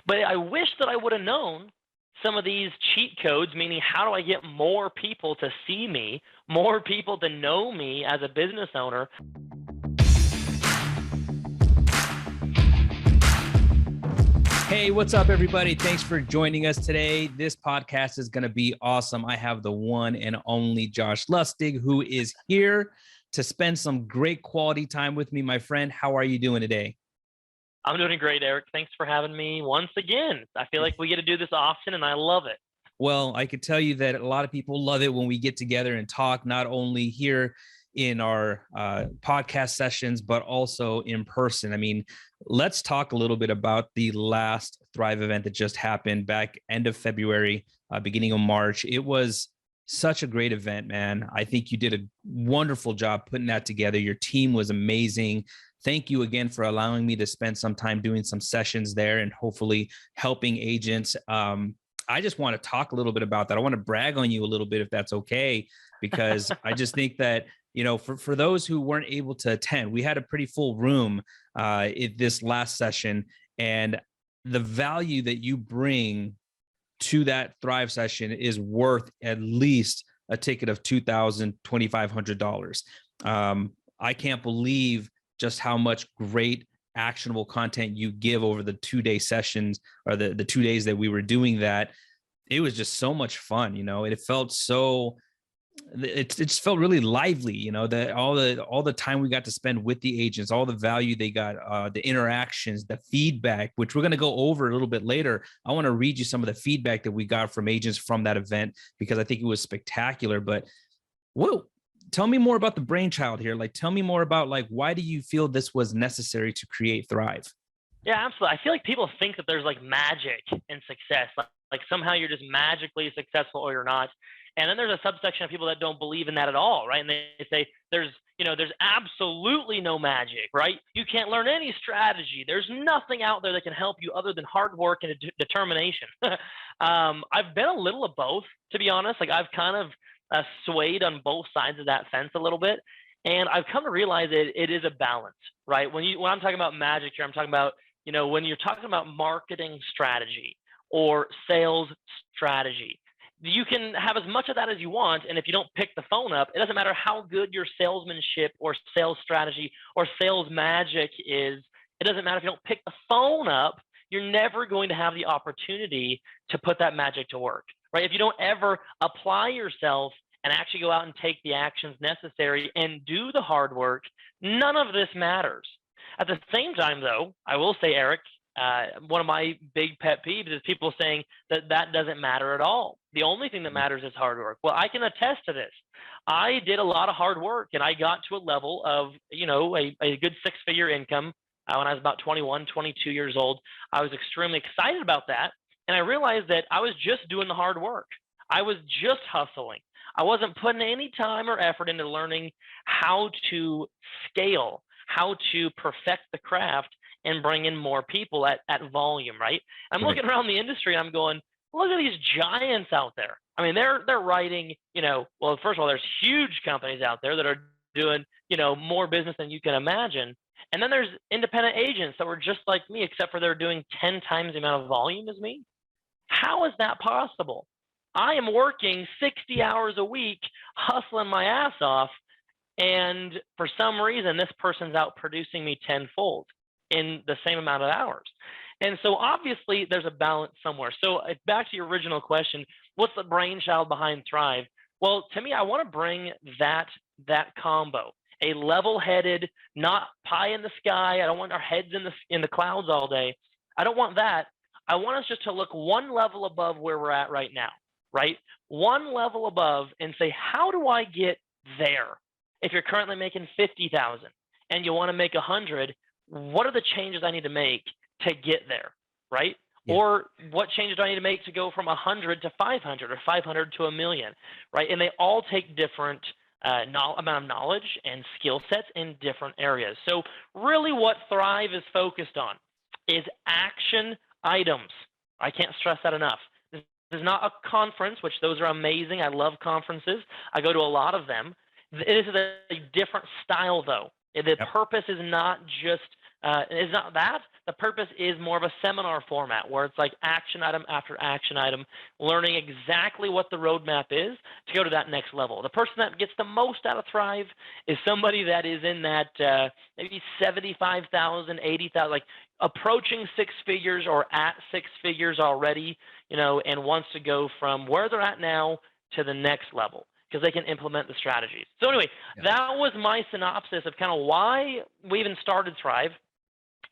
But I wish that I would have known some of these cheat codes, meaning how do I get more people to see me, more people to know me as a business owner. Hey, what's up, everybody? Thanks for joining us today. This podcast is going to be awesome. I have the one and only Josh Lustig, who is here to spend some great quality time with me. My friend, how are you doing today? I'm doing great, Eric. Thanks for having me once again. I feel like we get to do this often, and I love it. Well, I could tell you that a lot of people love it when we get together and talk, not only here in our podcast sessions, but also in person. I mean, let's talk a little bit about the last Thrive event that just happened back end of February, beginning of March. It was such a great event, man. I think you did a wonderful job putting that together. Your team was amazing. Thank you again for allowing me to spend some time doing some sessions there and hopefully helping agents. I just want to talk a little bit about that. I want to brag on you a little bit, if that's okay, because I just think that, you know, for those who weren't able to attend, we had a pretty full room in this last session, and the value that you bring to that Thrive session is worth at least a ticket of $2,000, $2,500. I can't believe just how much great actionable content you give over the 2-day sessions, or the 2 days that we were doing that. It was just so much fun, you know. It felt so, it just felt really lively, you know, that all the time we got to spend with the agents, all the value they got, the interactions, the feedback, which we're going to go over a little bit later. I want to read you some of the feedback that we got from agents from that event, because I think it was spectacular. But whoa, tell me more about the brainchild here. Like, tell me more about, like, why do you feel this was necessary to create Thrive? Yeah, absolutely. I feel like people think that there's like magic in success, like somehow you're just magically successful or you're not. And then there's a subsection of people that don't believe in that at all, right? And they say there's absolutely no magic, right? You can't learn any strategy. There's nothing out there that can help you other than hard work and determination. I've been a little of both, to be honest. Like, I've kind of swayed on both sides of that fence a little bit. And I've come to realize it is a balance, right? When I'm talking about magic here, I'm talking about, you know, when you're talking about marketing strategy or sales strategy, you can have as much of that as you want. And if you don't pick the phone up, it doesn't matter how good your salesmanship or sales strategy or sales magic is. It doesn't matter if you don't pick the phone up, you're never going to have the opportunity to put that magic to work, right? If you don't ever apply yourself and actually go out and take the actions necessary and do the hard work, none of this matters. At the same time, though, I will say, Eric, one of my big pet peeves is people saying that doesn't matter at all. The only thing that matters is hard work. Well, I can attest to this. I did a lot of hard work, and I got to a level of, you know, a good six-figure income when I was about 21, 22 years old. I was extremely excited about that, and I realized that I was just doing the hard work. I was just hustling. I wasn't putting any time or effort into learning how to scale, how to perfect the craft and bring in more people at volume, right? I'm looking around the industry and I'm going, look at these giants out there. I mean, they're writing, you know, well, first of all, there's huge companies out there that are doing, you know, more business than you can imagine. And then there's independent agents that were just like me, except for they're doing 10 times the amount of volume as me. How is that possible? I am working 60 hours a week, hustling my ass off, and for some reason, this person's out producing me tenfold in the same amount of hours. And so obviously there's a balance somewhere. So back to your original question, what's the brainchild behind Thrive? Well, to me, I want to bring that combo, a level-headed, not pie in the sky. I don't want our heads in the clouds all day. I don't want that. I want us just to look one level above where we're at right now, right? One level above and say, how do I get there? If you're currently making 50,000 and you want to make 100, what are the changes I need to make to get there, right? Yeah. Or what changes do I need to make to go from 100 to 500 or 500 to 1,000,000, right? And they all take different amount of knowledge and skill sets in different areas. So really what Thrive is focused on is action items. I can't stress that enough. This is not a conference, which those are amazing. I love conferences. I go to a lot of them. It is a different style, though. The purpose is not just is not that. The purpose is more of a seminar format where it's like action item after action item, learning exactly what the roadmap is to go to that next level. The person that gets the most out of Thrive is somebody that is in that maybe 75,000, 80,000, like approaching six figures or at six figures already, and wants to go from where they're at now to the next level because they can implement the strategies. So anyway, that was my synopsis of kind of why we even started Thrive,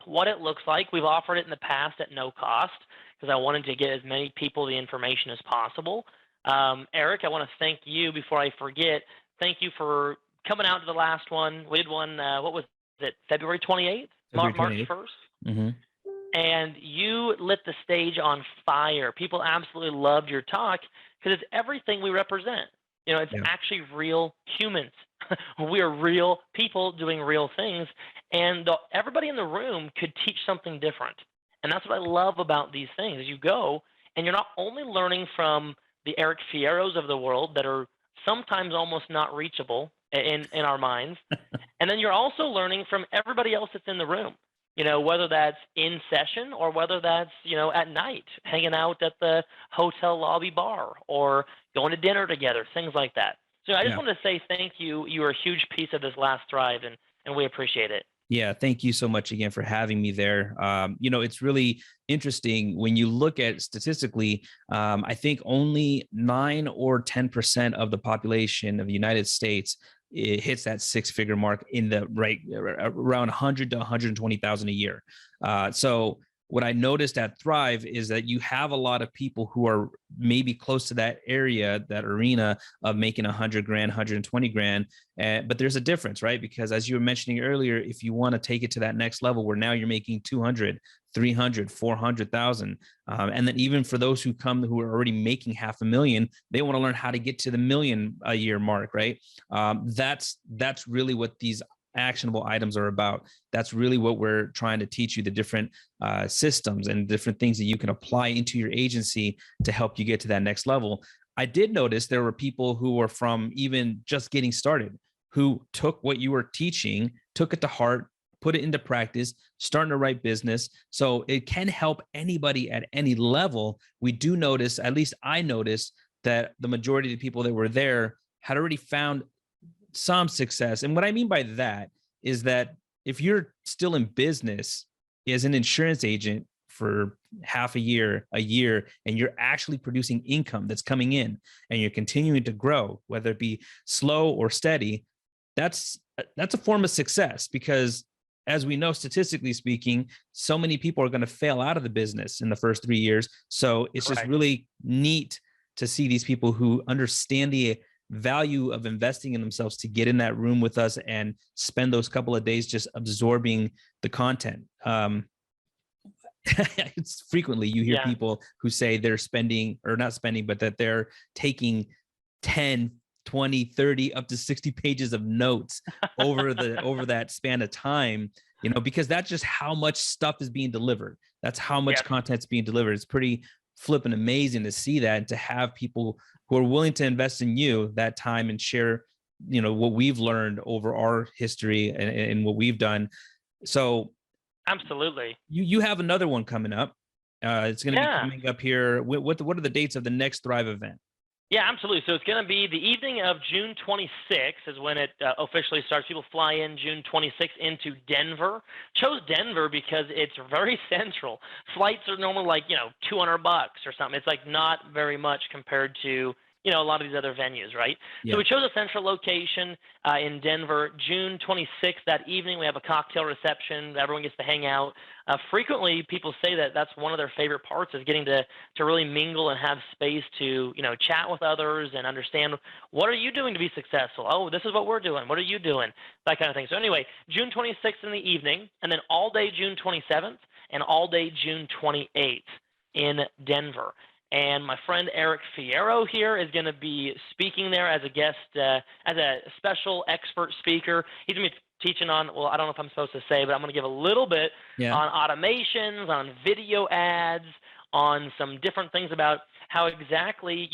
what it looks like. We've offered it in the past at no cost because I wanted to get as many people the information as possible. Eric, I want to thank you before I forget. Thank you for coming out to the last one. We did one, what was it, February 28th? February March 28th. 1st? Mm-hmm. And you lit the stage on fire. People absolutely loved your talk because it's everything we represent. It's actually real humans. We are real people doing real things, and everybody in the room could teach something different. And that's what I love about these things. Is you go and you're not only learning from the Eric Fierros of the world that are sometimes almost not reachable in our minds, and then you're also learning from everybody else that's in the room. Whether that's in session or whether that's, at night, hanging out at the hotel lobby bar or going to dinner together, things like that. So I just wanted to say thank you. You were a huge piece of this last Thrive, and we appreciate it. Yeah, thank you so much again for having me there. It's really interesting when you look at statistically. I think only 9 or 10% of the population of the United States it hits that six-figure mark in the around 100 to 120,000 a year. So what I noticed at Thrive is that you have a lot of people who are maybe close to that area, that arena of making 100 grand, 120 grand. But there's a difference, right? Because as you were mentioning earlier, if you want to take it to that next level where now you're making 200, 300, 400,000. And then even for those who come who are already making $500,000, they want to learn how to get to the $1 million a year mark, right? That's really what these actionable items are about. That's really what we're trying to teach you, the different systems and different things that you can apply into your agency to help you get to that next level. I did notice there were people who were from even just getting started who took what you were teaching, took it to heart, put it into practice, starting to write business. So it can help anybody at any level. We do notice, at least I noticed, that the majority of the people that were there had already found some success. And what I mean by that is that if you're still in business as an insurance agent for half a year, and you're actually producing income that's coming in and you're continuing to grow, whether it be slow or steady, that's a form of success, because as we know, statistically speaking, so many people are going to fail out of the business in the first 3 years. So it's just really neat to see these people who understand the value of investing in themselves to get in that room with us and spend those couple of days just absorbing the content. It's frequently you hear people who say they're spending, or not spending, but that they're taking 10, 20, 30, up to 60 pages of notes over that span of time, because that's just how much stuff is being delivered. That's how much content's being delivered. It's pretty flipping amazing to see that, and to have people who are willing to invest in you that time and share, what we've learned over our history and what we've done. So absolutely. You have another one coming up. It's going to be coming up here. What are the dates of the next Thrive event? Yeah, absolutely. So it's going to be the evening of June 26th is when it officially starts. People fly in June 26th into Denver. Chose Denver because it's very central. Flights are normally like, $200 or something. It's like not very much compared to, a lot of these other venues, right? Yeah. So we chose a central location in Denver. June 26th, that evening, we have a cocktail reception. Everyone gets to hang out. Frequently, people say that that's one of their favorite parts, is getting to really mingle and have space to, chat with others and understand, what are you doing to be successful? Oh, this is what we're doing. What are you doing? That kind of thing. So anyway, June 26th in the evening, and then all day June 27th and all day June 28th in Denver. And my friend Eric Fierro here is going to be speaking there as a guest, as a special expert speaker. He's going to be teaching on, well, I don't know if I'm supposed to say, but I'm going to give a little bit on automations, on video ads, on some different things about how exactly,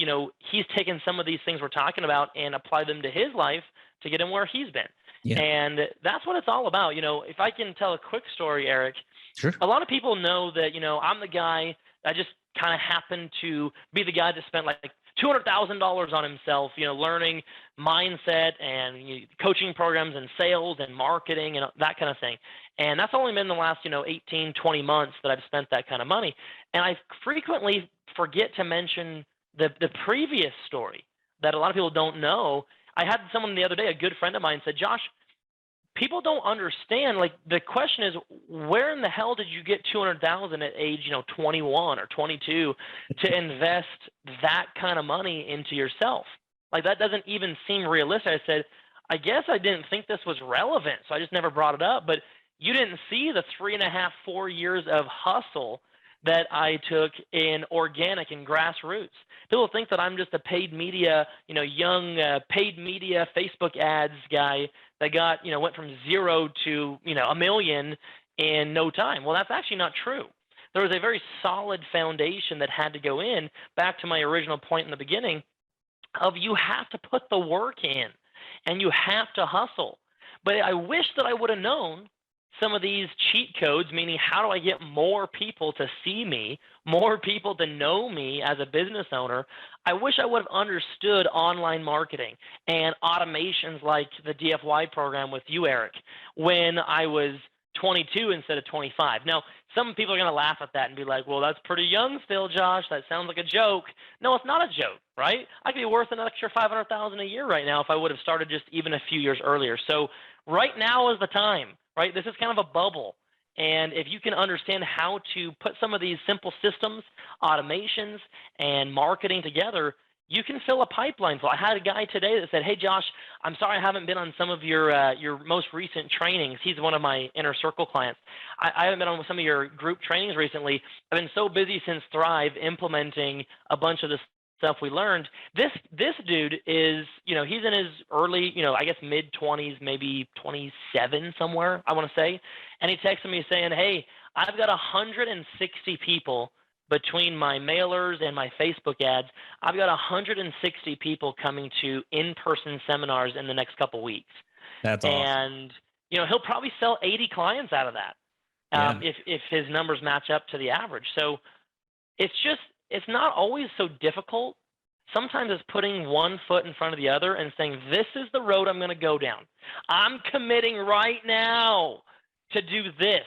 he's taken some of these things we're talking about and applied them to his life to get him where he's been. Yeah. And that's what it's all about. If I can tell a quick story, Eric, Sure. a lot of people know that, I'm the guy that just kind of happened to be the guy that spent like $200,000 on himself, learning mindset and coaching programs and sales and marketing and that kind of thing. And that's only been the last, 18, 20 months that I've spent that kind of money. And I frequently forget to mention the previous story that a lot of people don't know. I had someone the other day, a good friend of mine, said, Josh, people don't understand. Like, the question is, where in the hell did you get 200,000 at age 21 or 22 to invest that kind of money into yourself? Like, that doesn't even seem realistic. I said, I guess I didn't think this was relevant, so I just never brought it up. But you didn't see the 3.5, 4 years of hustle that I took in organic and grassroots. People think that I'm just a paid media, young paid media Facebook ads guy that got, went from 0 to, 1 million in no time. Well, that's actually not true. There was a very solid foundation that had to go in, back to my original point in the beginning, of you have to put the work in and you have to hustle. But I wish that I would have known some of these cheat codes, meaning how do I get more people to see me, more people to know me as a business owner. I wish I would have understood online marketing and automations like the DFY program with you, Eric, when I was 22 instead of 25. Now, some people are going to laugh at that and be like, well, that's pretty young still, Josh. That sounds like a joke. No, it's not a joke, right? I could be worth an extra $500,000 a year right now if I would have started just even a few years earlier. So right now is the time, right? This is kind of a bubble. And if you can understand how to put some of these simple systems, automations, and marketing together, you can fill a pipeline. So I had a guy today that said, hey, Josh, I'm sorry I haven't been on some of your most recent trainings. He's one of my inner circle clients. I haven't been on some of your group trainings recently. I've been so busy since Thrive implementing a bunch of the stuff we learned. This dude is, he's in his early, I guess mid-20s, maybe 27 somewhere, I want to say. And he texted me saying, hey, I've got 160 people between my mailers and my Facebook ads. I've got 160 people coming to in-person seminars in the next couple weeks. That's awesome. And, he'll probably sell 80 clients out of that if his numbers match up to the average. So it's not always so difficult. Sometimes it's putting one foot in front of the other and saying, this is the road I'm going to go down. I'm committing right now to do this.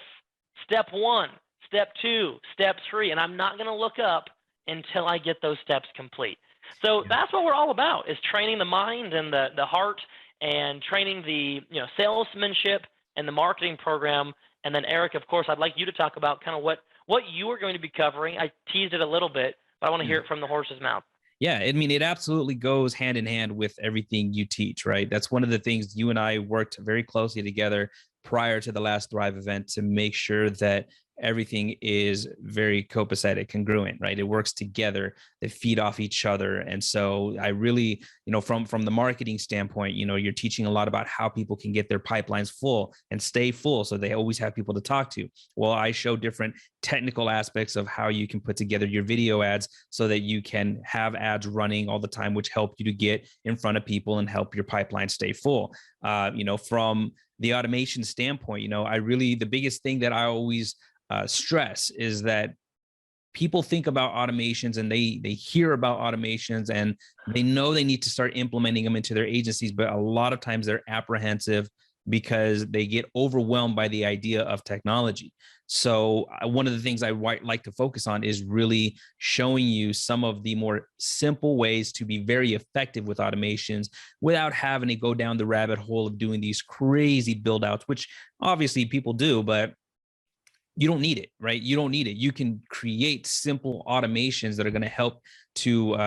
Step 1. Step 2, step 3, and I'm not going to look up until I get those steps complete. So that's what we're all about, is training the mind and the heart, and training the salesmanship and the marketing program. And then Eric, of course, I'd like you to talk about kind of what you are going to be covering. I teased it a little bit, but I want to hear it from the horse's mouth. Yeah, I mean, it absolutely goes hand in hand with everything you teach, right? That's one of the things you and I worked very closely together prior to the last Thrive event to make sure that everything is very copacetic, congruent, right? It works together. They feed off each other. And so I really, from the marketing standpoint, you're teaching a lot about how people can get their pipelines full and stay full so they always have people to talk to. Well, I show different technical aspects of how you can put together your video ads so that you can have ads running all the time, which help you to get in front of people and help your pipeline stay full. From the automation standpoint, the biggest thing that I always stress is that people think about automations and they hear about automations and they know they need to start implementing them into their agencies, but a lot of times they're apprehensive because they get overwhelmed by the idea of technology. So one of the things I like to focus on is really showing you some of the more simple ways to be very effective with automations without having to go down the rabbit hole of doing these crazy build outs, which obviously people do, but you don't need it, right? You don't need it. You can create simple automations that are going to help to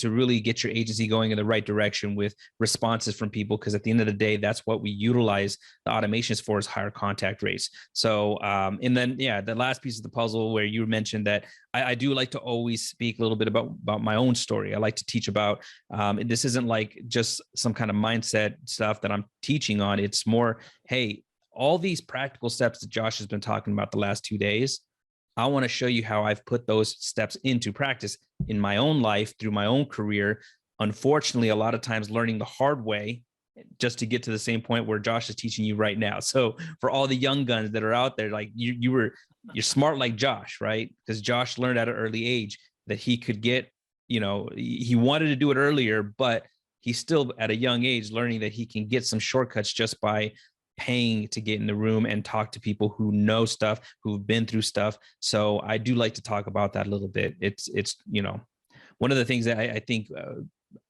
really get your agency going in the right direction with responses from people. Because at the end of the day, that's what we utilize the automations for, is higher contact rates. So, and then, the last piece of the puzzle where you mentioned that I do like to always speak a little bit about my own story. I like to teach about, this isn't like just some kind of mindset stuff that I'm teaching on. It's more, hey, all these practical steps that Josh has been talking about the last 2 days, I want to show you how I've put those steps into practice in my own life through my own career. Unfortunately, a lot of times learning the hard way just to get to the same point where Josh is teaching you right now. So for all the young guns that are out there, like you're smart like Josh, right? Because Josh learned at an early age that he could get, he wanted to do it earlier, but he's still at a young age learning that he can get some shortcuts just by paying to get in the room and talk to people who know stuff, who've been through stuff. So I do like to talk about that a little bit. It's one of the things that I think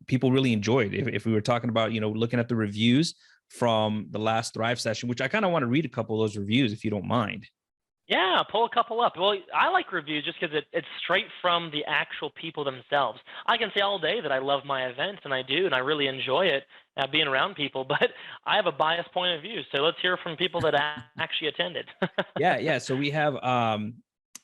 people really enjoyed. If we were talking about, looking at the reviews from the last Thrive session, which I kind of want to read a couple of those reviews if you don't mind. Yeah, pull a couple up. Well, I like reviews just because it's straight from the actual people themselves. I can say all day that I love my event, and I do, and I really enjoy it, being around people, but I have a biased point of view. So let's hear from people that actually attended. Yeah. So we have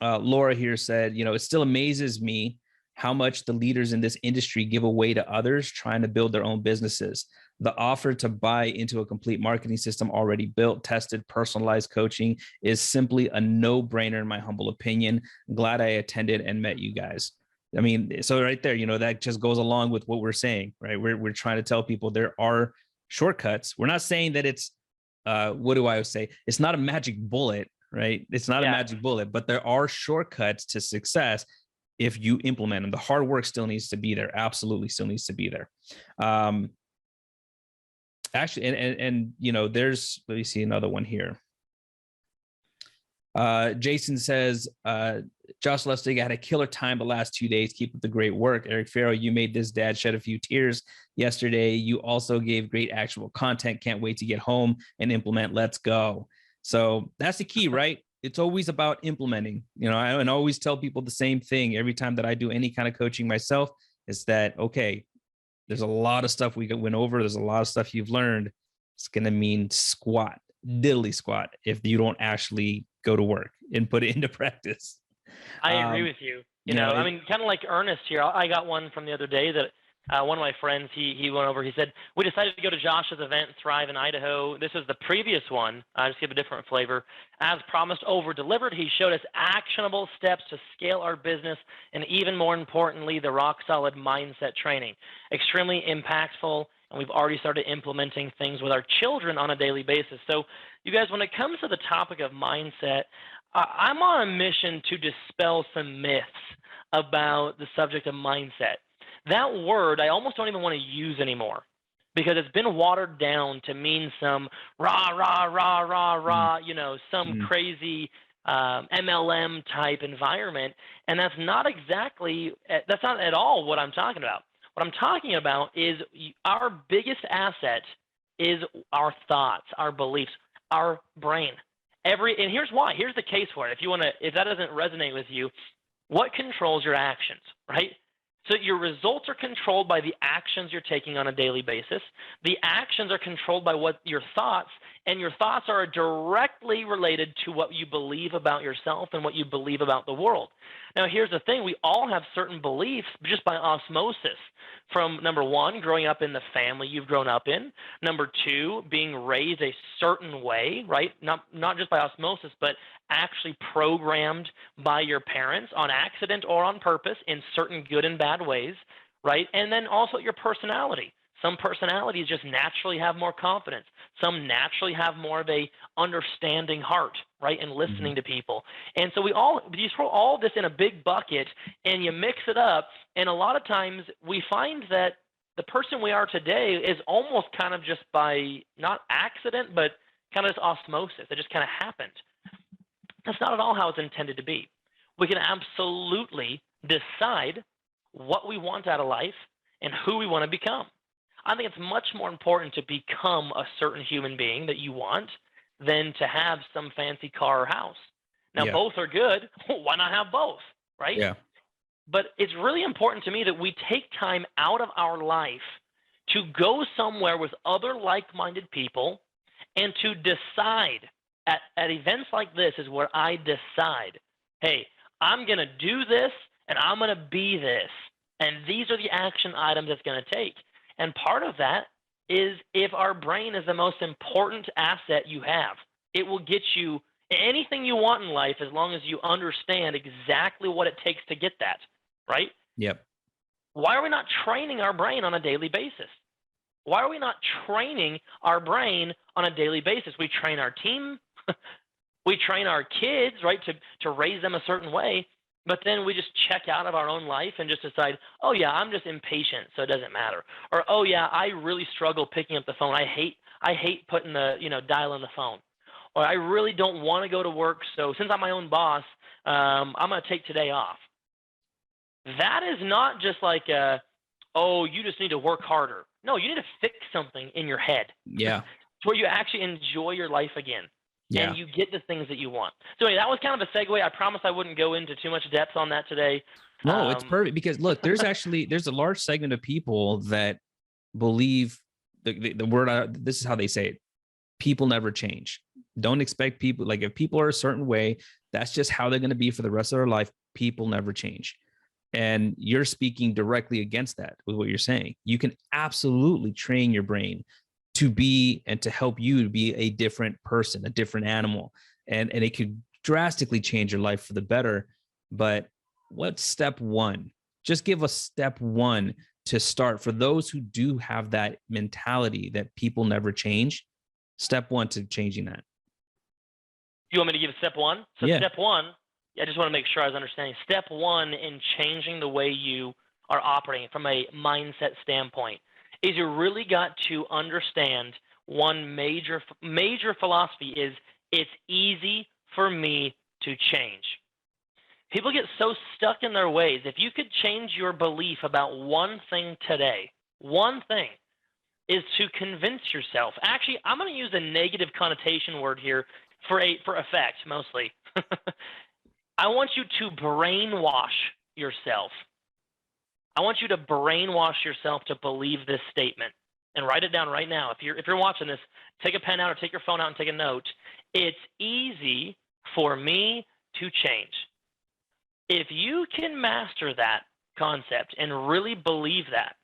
Laura here said, it still amazes me how much the leaders in this industry give away to others trying to build their own businesses. The offer to buy into a complete marketing system already built, tested, personalized coaching is simply a no-brainer in my humble opinion. Glad I attended and met you guys. I mean, so right there, that just goes along with what we're saying, right? We're trying to tell people there are shortcuts. We're not saying that it's, what do I say? It's not a magic bullet, right? It's not a magic bullet, but there are shortcuts to success if you implement them. The hard work still needs to be there. Absolutely still needs to be there. Actually, and there's, let me see another one here. Jason says, Josh Lustig, I had a killer time the last 2 days. Keep up the great work. Eric Farrow, you made this dad shed a few tears yesterday. You also gave great actionable content. Can't wait to get home and implement. Let's go. So that's the key, right? It's always about implementing. I always tell people the same thing every time that I do any kind of coaching myself, is that, okay, there's a lot of stuff we went over. There's a lot of stuff you've learned. It's going to mean squat, diddly squat, if you don't actually go to work and put it into practice. I agree with you. I mean, kind of like Ernest here. I got one from the other day that one of my friends, he went over. He said, we decided to go to Josh's event, Thrive in Idaho. This is the previous one. I just give a different flavor. As promised, over-delivered. He showed us actionable steps to scale our business, and even more importantly, the rock-solid mindset training. Extremely impactful, and we've already started implementing things with our children on a daily basis. So, you guys, when it comes to the topic of mindset, I'm on a mission to dispel some myths about the subject of mindset. That word I almost don't even want to use anymore, because it's been watered down to mean some some crazy MLM type environment. And that's not at all what I'm talking about. What I'm talking about is our biggest asset is our thoughts, our beliefs, our brain. And here's why. Here's the case for it. If that doesn't resonate with you, what controls your actions, right? So your results are controlled by the actions you're taking on a daily basis. The actions are controlled by what your thoughts, and your thoughts are directly related to what you believe about yourself and what you believe about the world. Now, here's the thing. We all have certain beliefs just by osmosis, from number one, growing up in the family you've grown up in. Number two, being raised a certain way, right? Not just by osmosis, but actually programmed by your parents on accident or on purpose in certain good and bad ways, right? And then also your personality. Some personalities just naturally have more confidence. Some naturally have more of a understanding heart, right, and listening to people. And so you throw all this in a big bucket and you mix it up, and a lot of times we find that the person we are today is almost kind of just by not accident, but kind of osmosis. It just kind of happened. That's not at all how it's intended to be. We can absolutely decide what we want out of life and who we want to become. I think it's much more important to become a certain human being that you want than to have some fancy car or house. Now, both are good. Why not have both, right? Yeah. But it's really important to me that we take time out of our life to go somewhere with other like-minded people and to decide. At events like this is where I decide, hey, I'm going to do this and I'm going to be this. And these are the action items it's going to take. And part of that is, if our brain is the most important asset you have, it will get you anything you want in life as long as you understand exactly what it takes to get that, right? Yep. Why are we not training our brain on a daily basis? Why are we not training our brain on a daily basis? We train our team, we train our kids, right, to raise them a certain way, but then we just check out of our own life and just decide, oh yeah, I'm just impatient, so it doesn't matter. Or oh yeah, I really struggle picking up the phone. I hate putting the dial in the phone. Or I really don't want to go to work, so since I'm my own boss, I'm going to take today off. That is not just like oh, you just need to work harder. No, you need to fix something in your head Yeah. to where you actually enjoy your life again Yeah. and you get the things that you want. So anyway, that was kind of a segue. I promise I wouldn't go into too much depth on that today. No, it's perfect because look, there's a large segment of people that believe the word, this is how they say it. People never change. Don't expect people, like if people are a certain way, that's just how they're going to be for the rest of their life. People never change. And you're speaking directly against that with what you're saying. You can absolutely train your brain to be and to help you to be a different person, a different animal. And it could drastically change your life for the better. But what's step one? Just give us step one to start for those who do have that mentality that people never change. Step one to changing that. You want me to give step one? So Yeah. step one, I just want to make sure I was understanding. Step one in changing the way you are operating from a mindset standpoint is you really got to understand one major philosophy is it's easy for me to change. People get so stuck in their ways. If you could change your belief about one thing today, one thing, is to convince yourself. Actually, I'm going to use a negative connotation word here for effect mostly. I want you to brainwash yourself. I want you to brainwash yourself to believe this statement and write it down right now. If you're watching this, take a pen out or take your phone out and take a note. It's easy for me to change. If you can master that concept and really believe that,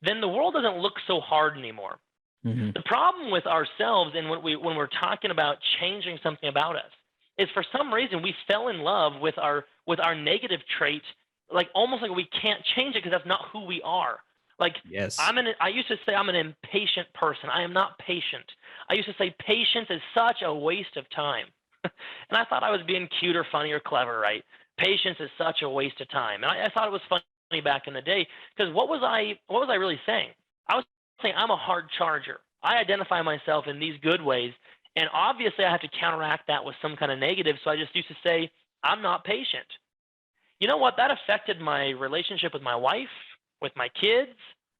then the world doesn't look so hard anymore. Mm-hmm. The problem with ourselves and when we're talking about changing something about us is for some reason we fell in love with our negative trait, like almost like we can't change it because that's not who we are. Like yes. I used to say I'm an impatient person. I am not patient. I used to say patience is such a waste of time. And I thought I was being cute or funny or clever, right? Patience is such a waste of time. And I thought it was funny back in the day because what was I really saying? I was saying I'm a hard charger. I identify myself in these good ways, and obviously I have to counteract that with some kind of negative. So I just used to say I'm not patient. You know what? That affected my relationship with my wife, with my kids,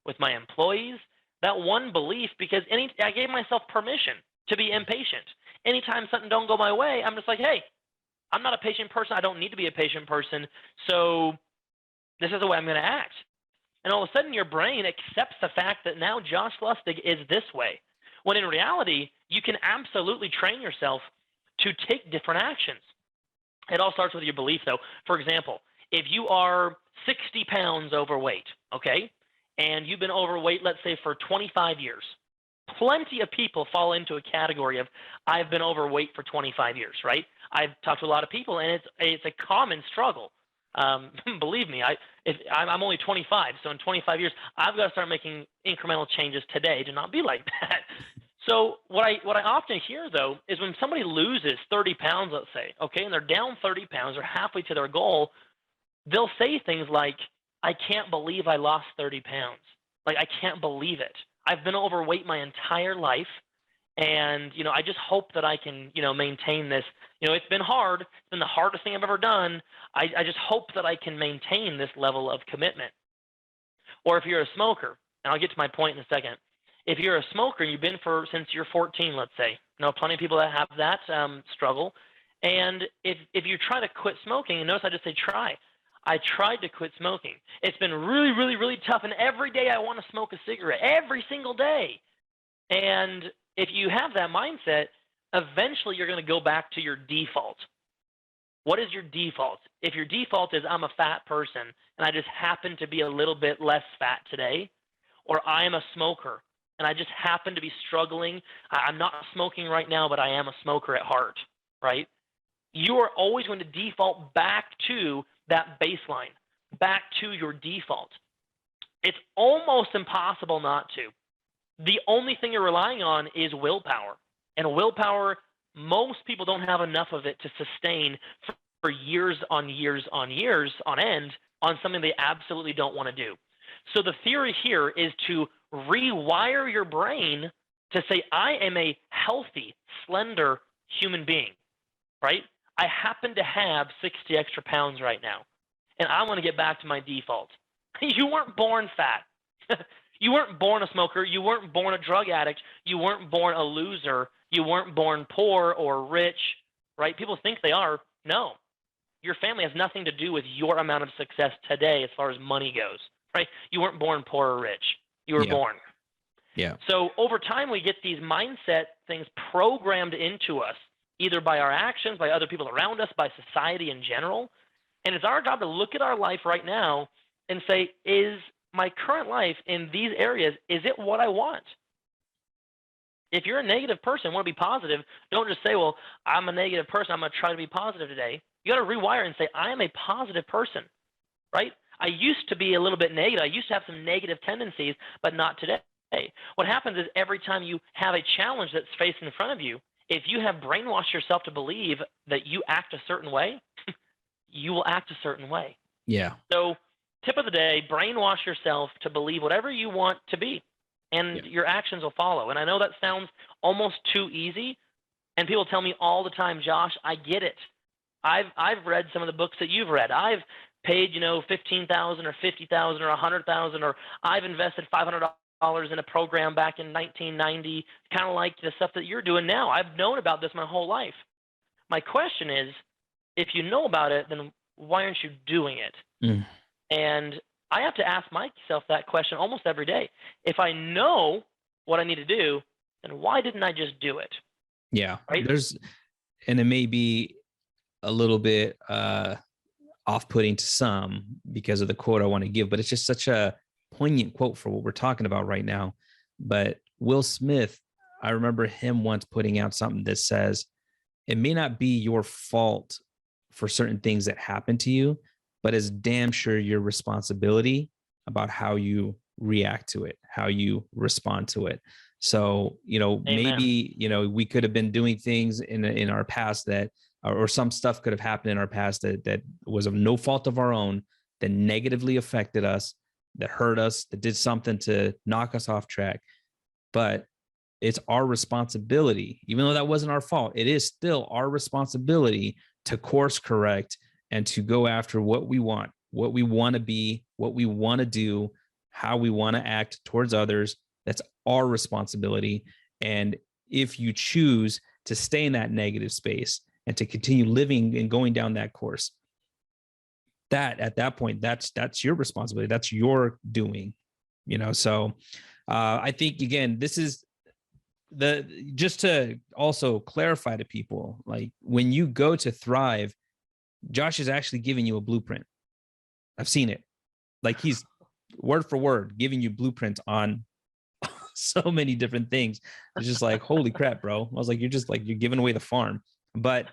with my employees. That one belief, because I gave myself permission to be impatient. Anytime something don't go my way, I'm just like, hey, I'm not a patient person. I don't need to be a patient person. So this is the way I'm going to act. And all of a sudden, your brain accepts the fact that now Josh Lustig is this way. When in reality, you can absolutely train yourself to take different actions. It all starts with your belief, though. For example, if you are 60 pounds overweight, okay, and you've been overweight, let's say, for 25 years, plenty of people fall into a category of I've been overweight for 25 years, right? I've talked to a lot of people, and it's a common struggle. Believe me, I'm only 25, so in 25 years, I've got to start making incremental changes today to not be like that. So what I often hear, though, is when somebody loses 30 pounds, let's say, okay, and they're down 30 pounds, they're halfway to their goal, they'll say things like, I can't believe I lost 30 pounds. Like, I can't believe it. I've been overweight my entire life, and, I just hope that I can, maintain this. It's been hard. It's been the hardest thing I've ever done. I just hope that I can maintain this level of commitment. Or if you're a smoker, and I'll get to my point in a second. If you're a smoker, you've been since you're 14, let's say. Plenty of people that have that struggle. And if you try to quit smoking, and notice I just say try. I tried to quit smoking. It's been really, really, really tough. And every day I want to smoke a cigarette, every single day. And if you have that mindset, eventually you're going to go back to your default. What is your default? If your default is I'm a fat person and I just happen to be a little bit less fat today, or I am a smoker and I just happen to be struggling. I'm not smoking right now, but I am a smoker at heart, right? You are always going to default back to that baseline, back to your default. It's almost impossible not to. The only thing you're relying on is willpower. And willpower, most people don't have enough of it to sustain for years on years on years on end on something they absolutely don't want to do. So the theory here is to rewire your brain to say, I am a healthy, slender human being, right? I happen to have 60 extra pounds right now, and I want to get back to my default. You weren't born fat. You weren't born a smoker. You weren't born a drug addict. You weren't born a loser. You weren't born poor or rich, right? People think they are. No. Your family has nothing to do with your amount of success today as far as money goes, right? You weren't born poor or rich. You were born. Yeah. So over time, we get these mindset things programmed into us, either by our actions, by other people around us, by society in general. And it's our job to look at our life right now and say, is my current life in these areas, is it what I want? If you're a negative person, want to be positive, don't just say, well, I'm a negative person, I'm going to try to be positive today. You got to rewire and say, I am a positive person, right? I used to be a little bit negative. I used to have some negative tendencies, but not today. What happens is every time you have a challenge that's faced in front of you, if you have brainwashed yourself to believe that you act a certain way, you will act a certain way. Yeah. So tip of the day, brainwash yourself to believe whatever you want to be, and your actions will follow. And I know that sounds almost too easy, and people tell me all the time, Josh, I get it. I've read some of the books that you've read. I've paid, $15,000 or $50,000 or $100,000, or I've invested $500 in a program back in 1990, kind of like the stuff that you're doing now. I've known about this my whole life. My question is, if you know about it, then why aren't you doing it? And I have to ask myself that question almost every day. If I know what I need to do, then why didn't I just do it? Yeah. Right? And it may be a little bit off-putting to some because of the quote I want to give, but it's just such a poignant quote for what we're talking about right now. But Will Smith, I remember him once putting out something that says, it may not be your fault for certain things that happen to you, but it's damn sure your responsibility about how you react to it, how you respond to it. So, Amen. maybe, we could have been doing things in our past that, or some stuff could have happened in our past that was of no fault of our own, that negatively affected us, that hurt us, that did something to knock us off track. But it's our responsibility, even though that wasn't our fault, it is still our responsibility to course correct and to go after what we want to be, what we want to do, how we want to act towards others. That's our responsibility. And if you choose to stay in that negative space and to continue living and going down that course, that at that point, that's your responsibility. That's your doing, So I think, again, this is just to also clarify to people, like when you go to Thrive, Josh is actually giving you a blueprint. I've seen it. Like he's word for word giving you blueprints on so many different things. It's just like, holy crap, bro. I was like, you're giving away the farm. But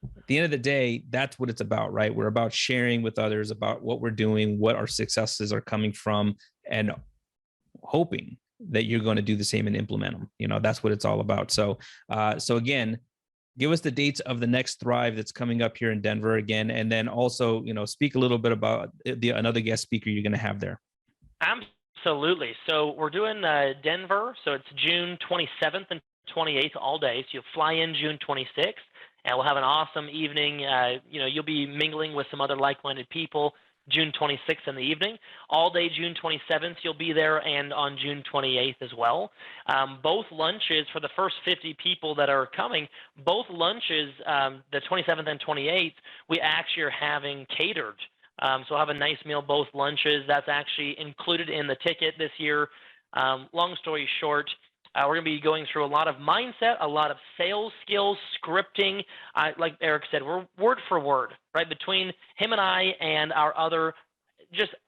at the end of the day, that's what it's about, right? We're about sharing with others about what we're doing, what our successes are coming from, and hoping that you're going to do the same and implement them. That's what it's all about. So again, give us the dates of the next Thrive that's coming up here in Denver again. And then also, speak a little bit about another guest speaker you're going to have there. Absolutely. So we're doing Denver. So it's June 27th and 28th all day. So you'll fly in June 26th. And we'll have an awesome evening. You'll be mingling with some other like-minded people June 26th in the evening. All day June 27th, you'll be there, and on June 28th as well. Both lunches for the first 50 people that are coming, both lunches, the 27th and 28th, we actually are having catered. So we'll have a nice meal, both lunches. That's actually included in the ticket this year. Long story short, we're going to be going through a lot of mindset, a lot of sales skills, scripting. Like Eric said, we're word for word, right? Between him and I and our other,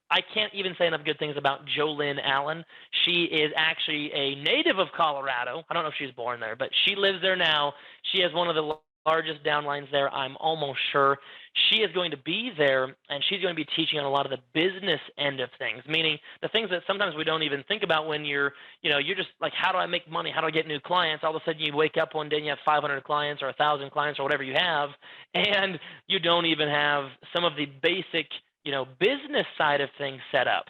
I can't even say enough good things about Jolynn Allen. She is actually a native of Colorado. I don't know if she's born there, but she lives there now. She has one of the largest downlines there, I'm almost sure. She is going to be there, and she's going to be teaching on a lot of the business end of things, meaning the things that sometimes we don't even think about when you're just like, how do I make money? How do I get new clients? All of a sudden you wake up one day and you have 500 clients or 1,000 clients or whatever you have, and you don't even have some of the basic, business side of things set up.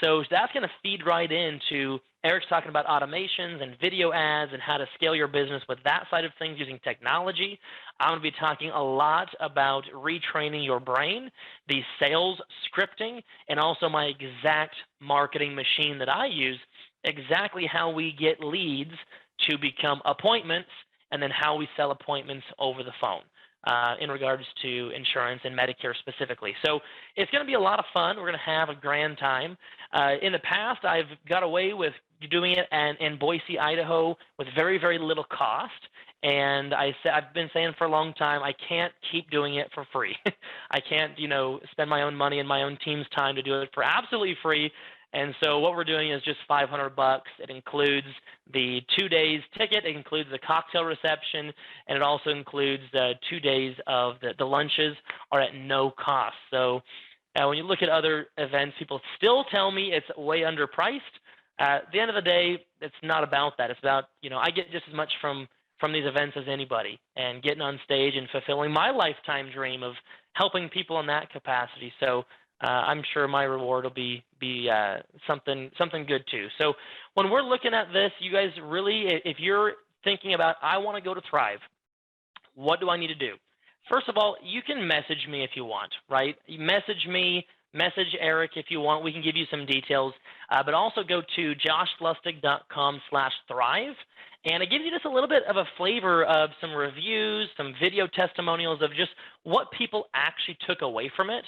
So that's going to feed right into Eric's talking about automations and video ads and how to scale your business with that side of things using technology. I'm going to be talking a lot about retraining your brain, the sales scripting, and also my exact marketing machine that I use, exactly how we get leads to become appointments, and then how we sell appointments over the phone. In regards to insurance and Medicare specifically. So it's going to be a lot of fun. We're going to have a grand time. In the past, I've got away with doing it in Boise, Idaho with very, very little cost. And I've been saying for a long time, I can't keep doing it for free. I can't, spend my own money and my own team's time to do it for absolutely free. And so what we're doing is just $500. It includes the 2 days ticket. It includes the cocktail reception, and it also includes the 2 days of the lunches are at no cost. So when you look at other events, people still tell me it's way underpriced. At the end of the day, it's not about that. It's about, I get just as much from these events as anybody, and getting on stage and fulfilling my lifetime dream of helping people in that capacity. So I'm sure my reward will be something good too. So when we're looking at this, you guys really, if you're thinking about, I want to go to Thrive, what do I need to do? First of all, you can message me if you want, right? You message me, message Eric if you want. We can give you some details, but also go to joshlustig.com/thrive. And it gives you just a little bit of a flavor of some reviews, some video testimonials of just what people actually took away from it.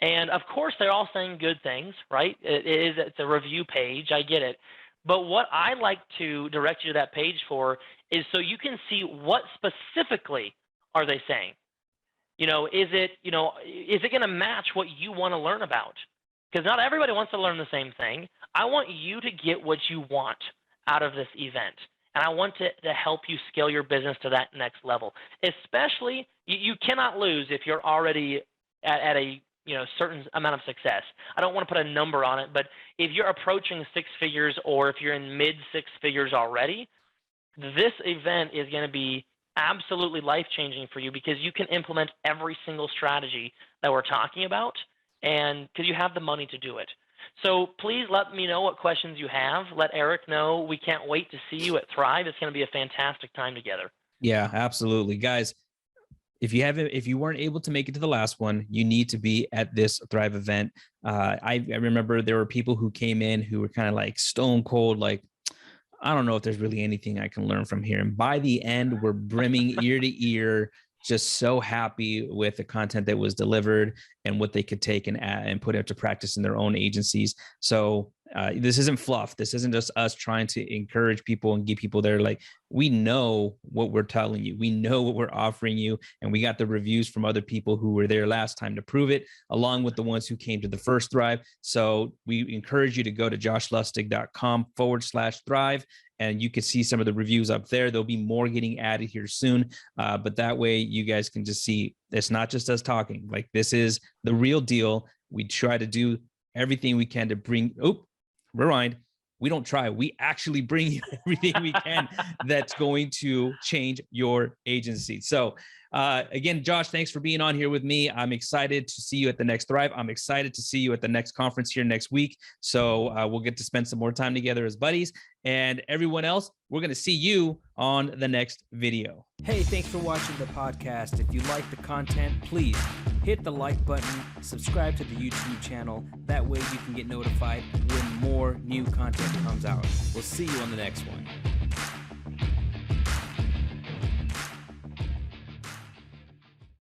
And of course, they're all saying good things, right? It's a review page. I get it. But what I like to direct you to that page for is so you can see what specifically are they saying. Is it going to match what you want to learn about? Because not everybody wants to learn the same thing. I want you to get what you want out of this event. And I want to help you scale your business to that next level. Especially, you cannot lose if you're already at a certain amount of success. I don't want to put a number on it, but if you're approaching 6 figures or if you're in mid 6 figures already, this event is going to be absolutely life-changing for you, because you can implement every single strategy that we're talking about, and because you have the money to do it. So please let me know what questions you have. Let Eric know. We can't wait to see you at Thrive. It's going to be a fantastic time together. Yeah, absolutely. Guys, if you weren't able to make it to the last one, you need to be at this Thrive event. I remember there were people who came in who were kind of like stone cold, like, I don't know if there's really anything I can learn from here. And by the end, we're brimming ear to ear, just so happy with the content that was delivered and what they could take and put into practice in their own agencies. So this isn't fluff. This isn't just us trying to encourage people and get people there. Like, we know what we're telling you. We know what we're offering you. And we got the reviews from other people who were there last time to prove it, along with the ones who came to the first Thrive. So we encourage you to go to joshlustig.com/thrive. And you can see some of the reviews up there. There'll be more getting added here soon. But that way you guys can just see it's not just us talking. Like, this is the real deal. We try to do everything we can to bring, rewind. We don't try. We actually bring you everything we can that's going to change your agency. So again, Josh, thanks for being on here with me. I'm excited to see you at the next Thrive. I'm excited to see you at the next conference here next week. So we'll get to spend some more time together as buddies. And everyone else, we're going to see you on the next video. Hey, thanks for watching the podcast. If you like the content, please hit the like button, subscribe to the YouTube channel. That way you can get notified when more new content comes out. We'll see you on the next one.